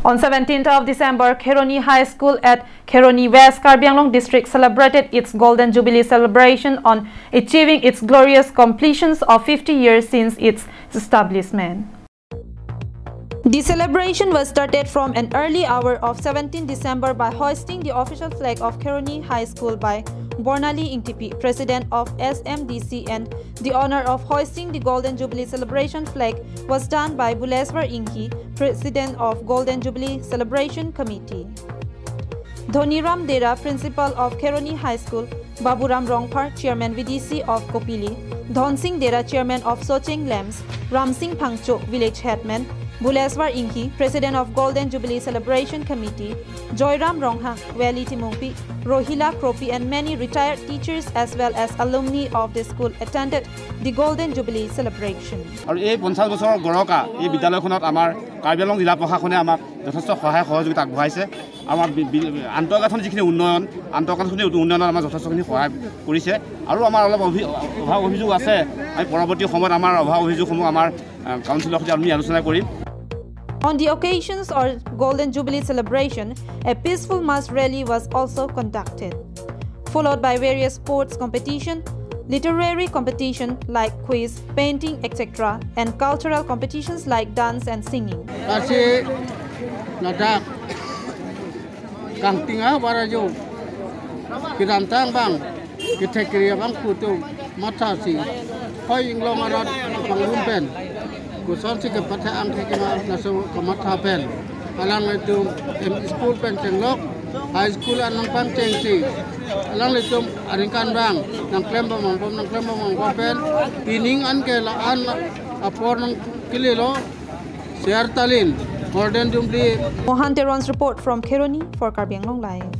On 17th of December, Kheroni High School at Kheroni West, Karbi Anglong District celebrated its Golden Jubilee celebration on achieving its glorious completions of 50 years since its establishment. The celebration was started from an early hour of 17 December by hoisting the official flag of Kheroni High School by Bornali Ingtipi, President of SMDC, and the honor of hoisting the Golden Jubilee celebration flag was done by Buleswar Ingki, President of Golden Jubilee Celebration Committee. Dhoniram Dera, Principal of Kheroni High School, Baburam Rongpar, Chairman VDC of Kopili, Dhonsing Dera, Chairman of Socheng Lams, Ramsing Pangchok, Village Headman, Buleswar Ingki, President of Golden Jubilee Celebration Committee, Joyram Ronghang, Weli Timungpi, Rohila Kropi, and many retired teachers as well as alumni of the school attended the Golden Jubilee celebration. And this 50 বছৰ গৰকা এই বিদ্যালয়খনত আমাৰ কাৰ্বি আংলং জিলা প্ৰশাসনে আমাক যথেষ্ট সহায় সহযোগিতা আগবঢ়াইছে। আমাৰ আন্তঃগাঁথনি যিখিনি উন্নয়নত আমাৰ যথেষ্টখিনি সহায় কৰিছে আৰু আমাৰ অলপ অভাৱ অভিযোগ আছে। আমি পৰৱৰ্তী সময়ত আমাৰ অভাৱ অভিযোগসমূহ আমাৰ কাউন্সিলৰ সৈতে আমি আলোচনা কৰিম। On the occasions of Golden Jubilee celebration, a peaceful mass rally was also conducted, followed by various sports competition, literary competition like quiz, painting, etc., and cultural competitions like dance and singing. Kuson si kapatha ang kekema naso kamatha pen alang itu school pen cenglok high school anang pang cengsi alang itu aringkan bang nang klem bang pen pining an kela an apor nang kililo share talin Golden Jubilee. Mohan Teron's report from Kheroni for Karbi Anglong Live.